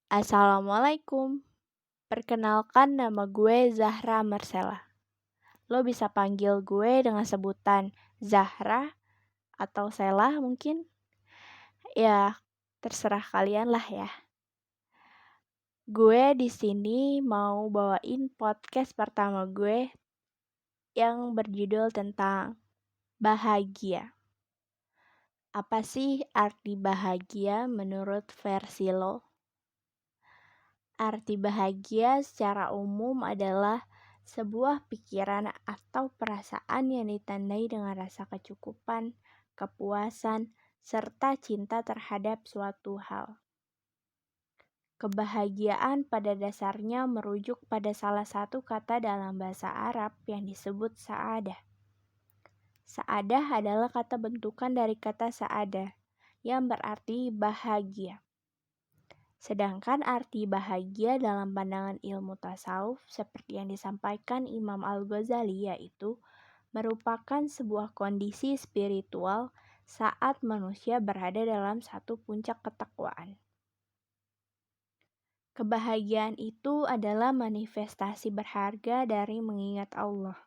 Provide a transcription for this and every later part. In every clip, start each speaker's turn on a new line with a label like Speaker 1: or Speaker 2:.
Speaker 1: Assalamualaikum. Perkenalkan nama gue Zahra Marcella. Lo bisa panggil gue dengan sebutan Zahra atau Sela mungkin. Ya, terserah kalian lah ya. Gue di sini mau bawain podcast pertama gue yang berjudul tentang bahagia. Apa sih arti bahagia menurut versi lo? Arti bahagia secara umum adalah sebuah pikiran atau perasaan yang ditandai dengan rasa kecukupan, kepuasan, serta cinta terhadap suatu hal. Kebahagiaan pada dasarnya merujuk pada salah satu kata dalam bahasa Arab yang disebut sa'adah. Sa'adah adalah kata bentukan dari kata sa'adah yang berarti bahagia. Sedangkan arti bahagia dalam pandangan ilmu tasawuf seperti yang disampaikan Imam Al-Ghazali yaitu merupakan sebuah kondisi spiritual saat manusia berada dalam satu puncak ketakwaan. Kebahagiaan itu adalah manifestasi berharga dari mengingat Allah.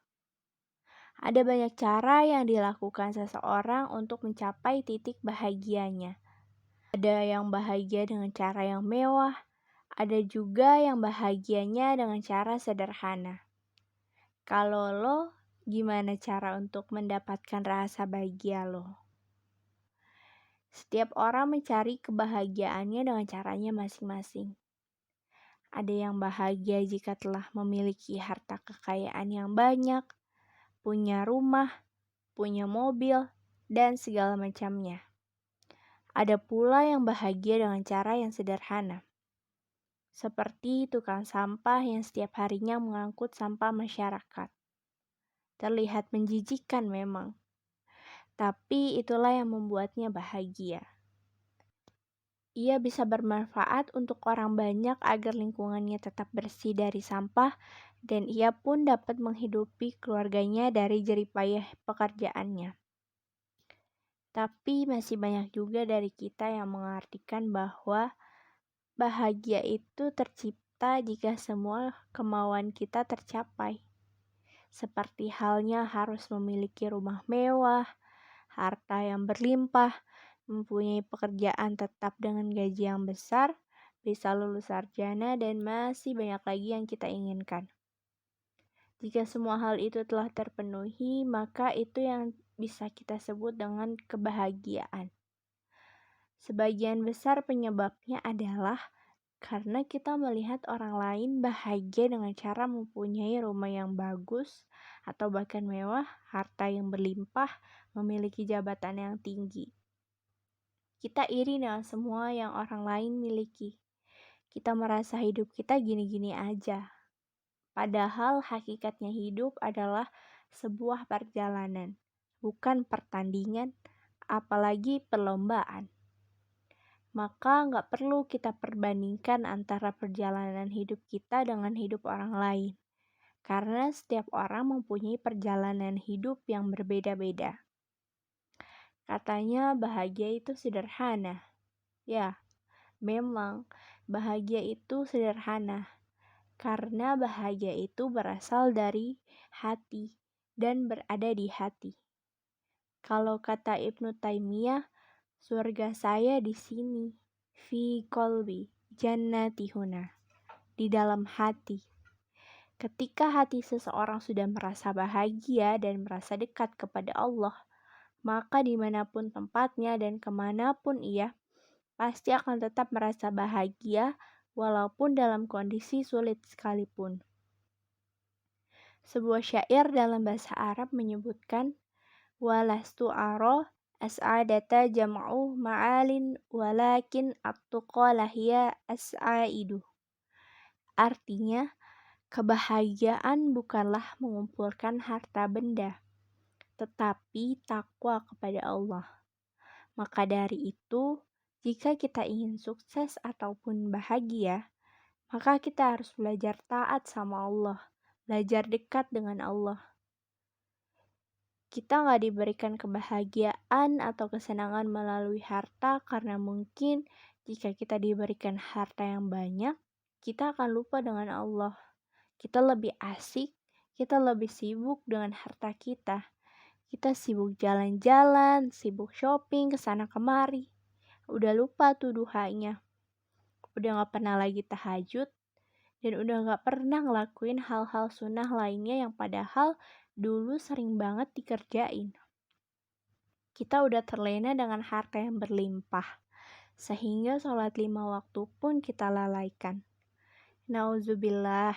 Speaker 1: Ada banyak cara yang dilakukan seseorang untuk mencapai titik bahagianya. Ada yang bahagia dengan cara yang mewah, ada juga yang bahagianya dengan cara sederhana. Kalau lo, gimana cara untuk mendapatkan rasa bahagia lo? Setiap orang mencari kebahagiaannya dengan caranya masing-masing. Ada yang bahagia jika telah memiliki harta kekayaan yang banyak, punya rumah, punya mobil, dan segala macamnya. Ada pula yang bahagia dengan cara yang sederhana. Seperti tukang sampah yang setiap harinya mengangkut sampah masyarakat. Terlihat menjijikan memang, tapi itulah yang membuatnya bahagia. Ia bisa bermanfaat untuk orang banyak agar lingkungannya tetap bersih dari sampah dan ia pun dapat menghidupi keluarganya dari jeripayah pekerjaannya. Tapi masih banyak juga dari kita yang mengartikan bahwa bahagia itu tercipta jika semua kemauan kita tercapai. Seperti halnya harus memiliki rumah mewah, harta yang berlimpah, mempunyai pekerjaan tetap dengan gaji yang besar, bisa lulus sarjana, dan masih banyak lagi yang kita inginkan. Jika semua hal itu telah terpenuhi, maka itu yang bisa kita sebut dengan kebahagiaan. Sebagian besar penyebabnya adalah karena kita melihat orang lain bahagia dengan cara mempunyai rumah yang bagus atau bahkan mewah, harta yang berlimpah, memiliki jabatan yang tinggi. Kita iri dengan semua yang orang lain miliki. Kita merasa hidup kita gini-gini aja. Padahal hakikatnya hidup adalah sebuah perjalanan, bukan pertandingan, apalagi perlombaan. Maka nggak perlu kita perbandingkan antara perjalanan hidup kita dengan hidup orang lain. Karena setiap orang mempunyai perjalanan hidup yang berbeda-beda. Katanya bahagia itu sederhana. Ya, memang bahagia itu sederhana. Karena bahagia itu berasal dari hati dan berada di hati. Kalau kata Ibnu Taimiyah, surga saya di sini, fi qalbi, jannati huna, di dalam hati. Ketika hati seseorang sudah merasa bahagia dan merasa dekat kepada Allah, maka dimanapun tempatnya dan kemanapun ia, pasti akan tetap merasa bahagia walaupun dalam kondisi sulit sekalipun. Sebuah syair dalam bahasa Arab menyebutkan, walastu aro as'adata jam'u ma'alin walakin at-tuqa lahiya as'aidu. Artinya, kebahagiaan bukanlah mengumpulkan harta benda, tetapi takwa kepada Allah. Maka dari itu, jika kita ingin sukses ataupun bahagia, maka kita harus belajar taat sama Allah, belajar dekat dengan Allah. Kita nggak diberikan kebahagiaan atau kesenangan melalui harta karena mungkin jika kita diberikan harta yang banyak, kita akan lupa dengan Allah. Kita lebih asik, kita lebih sibuk dengan harta kita. Kita sibuk jalan-jalan, sibuk shopping, kesana kemari. Udah lupa tuh duhanya. Udah gak pernah lagi tahajud, dan udah gak pernah ngelakuin hal-hal sunnah lainnya yang padahal dulu sering banget dikerjain. Kita udah terlena dengan harta yang berlimpah, sehingga sholat 5 waktu pun kita lalaikan. Nauzubillah,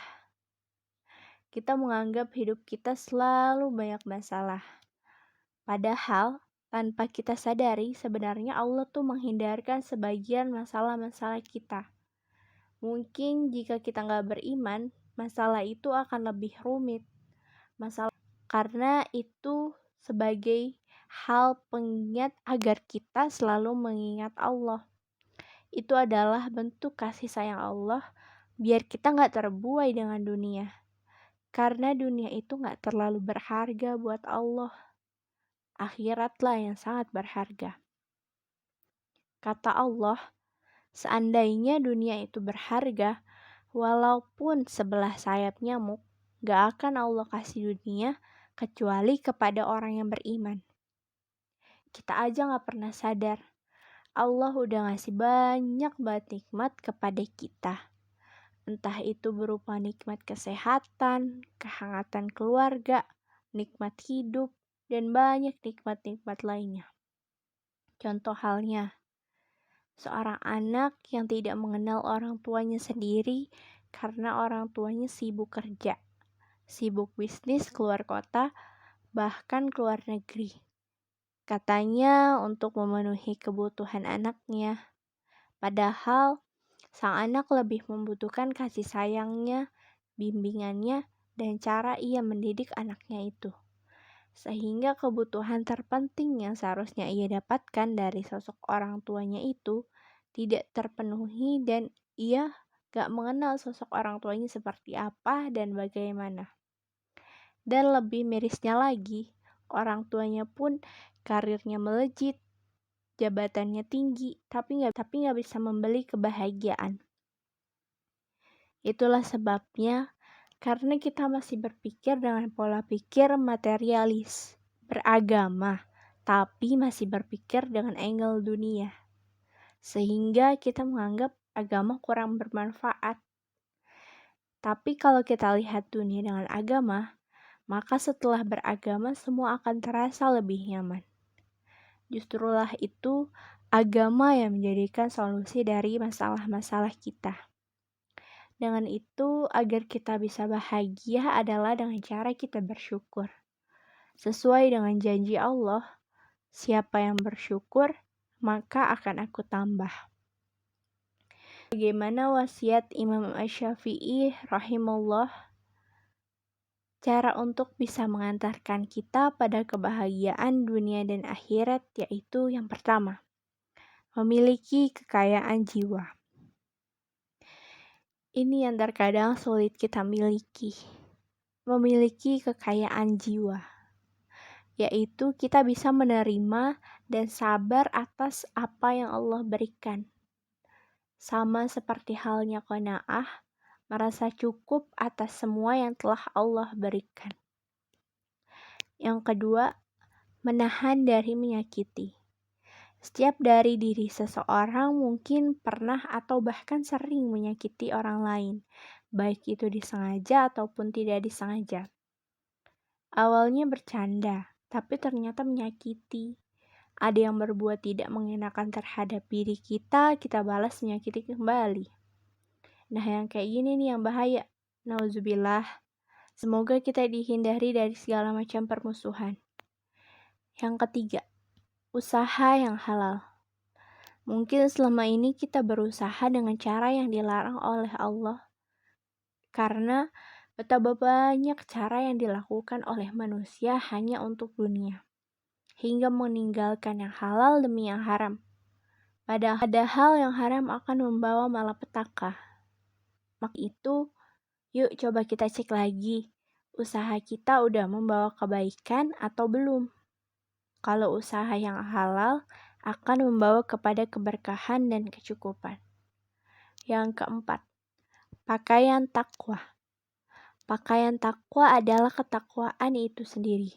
Speaker 1: kita menganggap hidup kita selalu banyak masalah. Padahal, tanpa kita sadari, sebenarnya Allah tuh menghindarkan sebagian masalah-masalah kita. Mungkin jika kita nggak beriman, masalah itu akan lebih rumit. Karena itu sebagai hal pengingat agar kita selalu mengingat Allah. Itu adalah bentuk kasih sayang Allah biar kita nggak terbuai dengan dunia. Karena dunia itu nggak terlalu berharga buat Allah. Akhiratlah yang sangat berharga. Kata Allah, seandainya dunia itu berharga, walaupun sebelah sayap nyamuk, gak akan Allah kasih dunia kecuali kepada orang yang beriman. Kita aja gak pernah sadar, Allah udah ngasih banyak banget nikmat kepada kita. Entah itu berupa nikmat kesehatan, kehangatan keluarga, nikmat hidup, dan banyak nikmat-nikmat lainnya. Contoh halnya, seorang anak yang tidak mengenal orang tuanya sendiri karena orang tuanya sibuk kerja, sibuk bisnis keluar kota, bahkan keluar negeri. Katanya untuk memenuhi kebutuhan anaknya. Padahal sang anak lebih membutuhkan kasih sayangnya, bimbingannya, dan cara ia mendidik anaknya itu. Sehingga kebutuhan terpenting yang seharusnya ia dapatkan dari sosok orang tuanya itu tidak terpenuhi dan ia gak mengenal sosok orang tuanya seperti apa dan bagaimana. Dan lebih mirisnya lagi, orang tuanya pun karirnya melejit, jabatannya tinggi, tapi gak bisa membeli kebahagiaan. Itulah sebabnya karena kita masih berpikir dengan pola pikir materialis, beragama, tapi masih berpikir dengan angle dunia. Sehingga kita menganggap agama kurang bermanfaat. Tapi kalau kita lihat dunia dengan agama, maka setelah beragama semua akan terasa lebih nyaman. Justrulah itu agama yang menjadikan solusi dari masalah-masalah kita. Dengan itu, agar kita bisa bahagia adalah dengan cara kita bersyukur. Sesuai dengan janji Allah, siapa yang bersyukur, maka akan aku tambah. Bagaimana wasiat Imam Asy-Syafi'i rahimahullah? Cara untuk bisa mengantarkan kita pada kebahagiaan dunia dan akhirat yaitu yang pertama, memiliki kekayaan jiwa. Ini yang terkadang sulit kita miliki. Memiliki kekayaan jiwa, yaitu kita bisa menerima dan sabar atas apa yang Allah berikan. Sama seperti halnya qanaah, merasa cukup atas semua yang telah Allah berikan. Yang kedua, menahan dari menyakiti. Setiap dari diri seseorang mungkin pernah atau bahkan sering menyakiti orang lain, baik itu disengaja ataupun tidak disengaja. Awalnya bercanda, tapi ternyata menyakiti. Ada yang berbuat tidak mengenakan terhadap diri kita balas menyakiti kembali. Nah, yang kayak gini nih yang bahaya. Nauzubillah. Semoga kita dihindari dari segala macam permusuhan. Yang ketiga, usaha yang halal. Mungkin selama ini kita berusaha dengan cara yang dilarang oleh Allah. Karena betapa banyak cara yang dilakukan oleh manusia hanya untuk dunia. Hingga meninggalkan yang halal demi yang haram. Padahal yang haram akan membawa malapetaka. Maka itu, yuk coba kita cek lagi. Usaha kita udah membawa kebaikan atau belum? Kalau usaha yang halal akan membawa kepada keberkahan dan kecukupan. Yang keempat, pakaian takwa. Pakaian takwa adalah ketakwaan itu sendiri,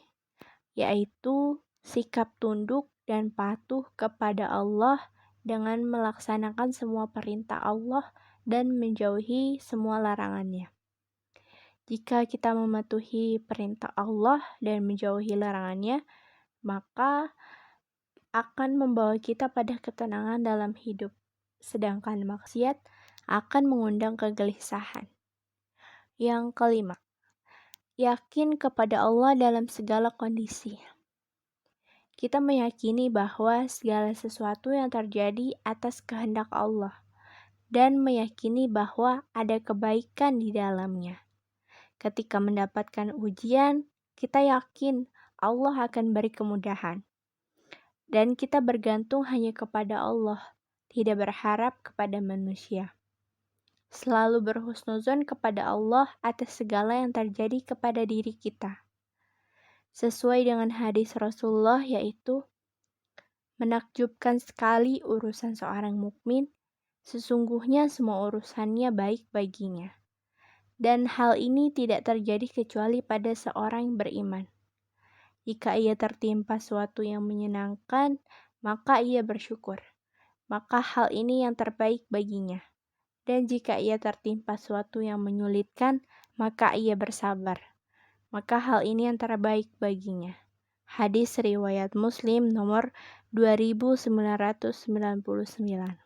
Speaker 1: yaitu sikap tunduk dan patuh kepada Allah dengan melaksanakan semua perintah Allah dan menjauhi semua larangannya. Jika kita mematuhi perintah Allah dan menjauhi larangannya, maka akan membawa kita pada ketenangan dalam hidup. Sedangkan maksiat akan mengundang kegelisahan. Yang kelima, yakin kepada Allah dalam segala kondisi. Kita meyakini bahwa segala sesuatu yang terjadi atas kehendak Allah dan meyakini bahwa ada kebaikan di dalamnya. Ketika mendapatkan ujian, kita yakin Allah akan beri kemudahan. Dan kita bergantung hanya kepada Allah, tidak berharap kepada manusia. Selalu berhusnuzon kepada Allah atas segala yang terjadi kepada diri kita. Sesuai dengan hadis Rasulullah, yaitu menakjubkan sekali urusan seorang mukmin, sesungguhnya semua urusannya baik baginya. Dan hal ini tidak terjadi kecuali pada seorang yang beriman. Jika ia tertimpa suatu yang menyenangkan, maka ia bersyukur. Maka hal ini yang terbaik baginya. Dan jika ia tertimpa suatu yang menyulitkan, maka ia bersabar. Maka hal ini yang terbaik baginya. Hadis riwayat Muslim nomor 2999.